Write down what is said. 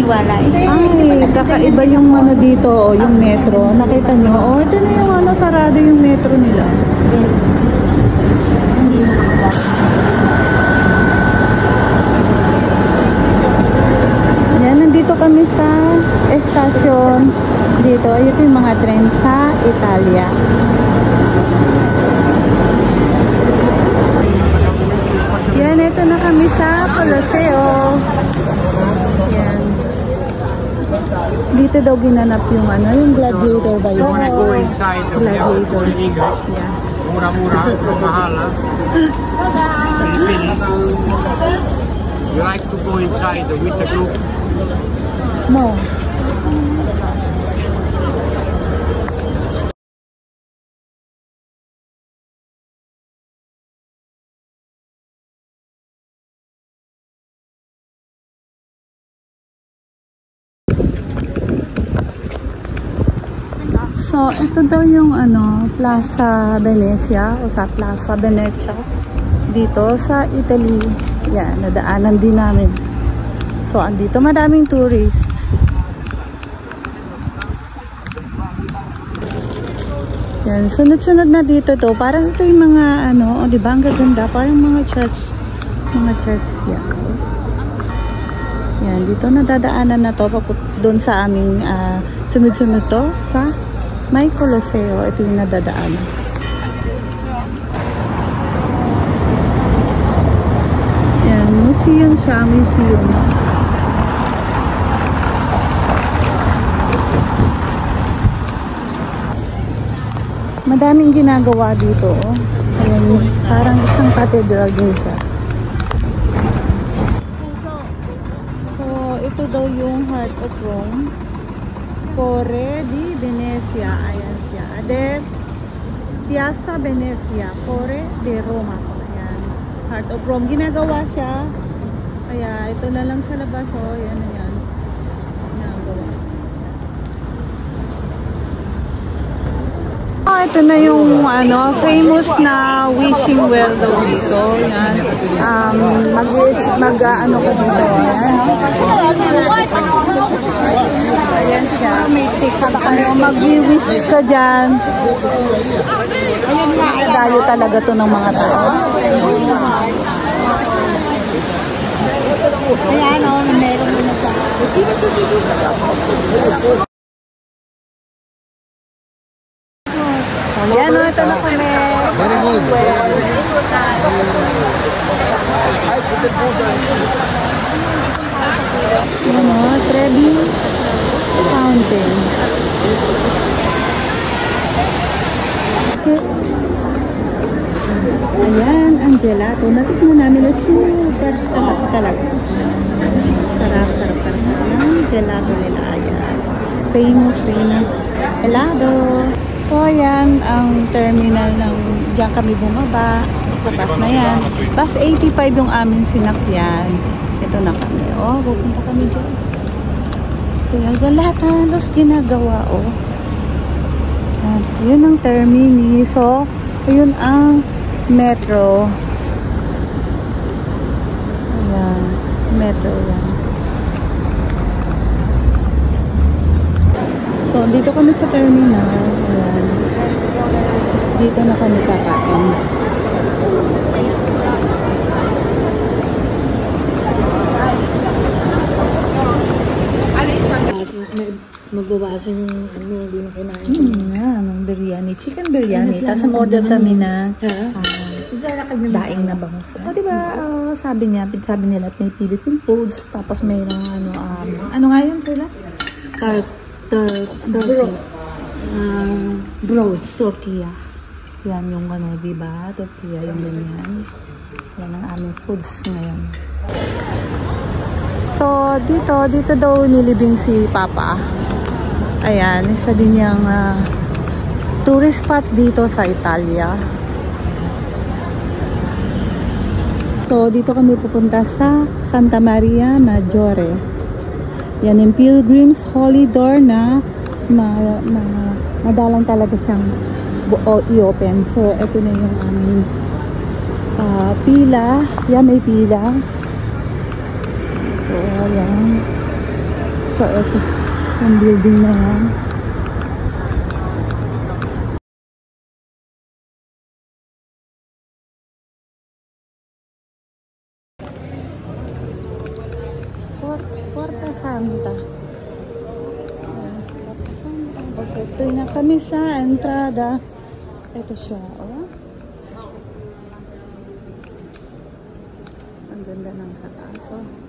Hiwalay. Ay, kakaiba yung ano dito, oh, yung metro. Nakita nyo? Oh, ito na yung ano, sarado yung metro nila. Yan, nandito kami sa estasyon. Dito, ito yung mga tren sa Italia. Yan, ito na kami sa Colosseo. Yan. Dito daw ginanap yung ano, yung gladiator ba yun? Gladiator. Yeah. Mura-mura, mahal. You like to go inside with the group? No. So, ito daw yung ano, Plaza Venezia o sa Plaza Venezia dito sa Italy. Yan, nadaanan din namin. So, andito madaming tourist. Yan, sunod-sunod na dito to. Parang ito yung mga ano, di ba? Ang gaganda. Parang mga church. Mga church yan. Yan, dito nadadaanan na to. Doon sa aming sunod-sunod to sa may Colosseo. Ito yung nadadaanan. Yan, museum siya. Museum. Madaming ginagawa dito. Ayan, parang isang cathedral din siya. So, ito daw yung Heart of Rome. Fore di Venezia. Ayan siya. Ade, Piazza Venezia. Fore de Roma. Ayan. Heart of Rome. Ginagawa siya. Kaya, ito na lang sa labas. O, ayan na yan. Ginagawa. Ito na yung ano, famous na wishing well daw dito. Yan. Ano ka dito. Ayan siya. Mag-wish ka dyan. Dayo talaga to ng mga tao. Ayan o, meron mo na sa yan o, ito na kami. Yan o, Trevi Fountain. Ayan, ang gelato. Natikman namin na super sarap talaga. Sarap. Ang gelato nila. Ayan. Famous gelato. So, ayan ang terminal ng diyan kami bumaba sa bus na yan. Bus 85 yung aming sinakyan. Ito na kami. Oh, pupunta kami dyan. Ito yung lahat na halos ginagawa. Oh. At yun ang termini. So, yun ang metro. Ayan. Metro yan. So, dito kami sa terminal. Ayan. Dito na kami kakain. Magbabasa yung ano, hindi na kinain. Ng biryani. Chicken biryani. Tapos order kami na daing na bangus. O, diba, sabi nila may Philippine foods. Tapos mayroong ano nga yun sila? Tortilla. Yan yung ano, diba? Tortilla yung ganyan. Yan ang aming foods ngayon. So, dito daw nilibing si Papa. Ayan, isa din yung tourist spot dito sa Italia. So, dito kami pupunta sa Santa Maria Maggiore. Yan yung Pilgrim's Holy Door na madalang talaga siyang i-open. So, ito na yung aming pila. Yan, may pila. So, ayan. So, ito yung building na yan. Puerta Santa. Tapos, ito na kami sa entrada. Ito siya, oh. Ang ganda ng kakaso.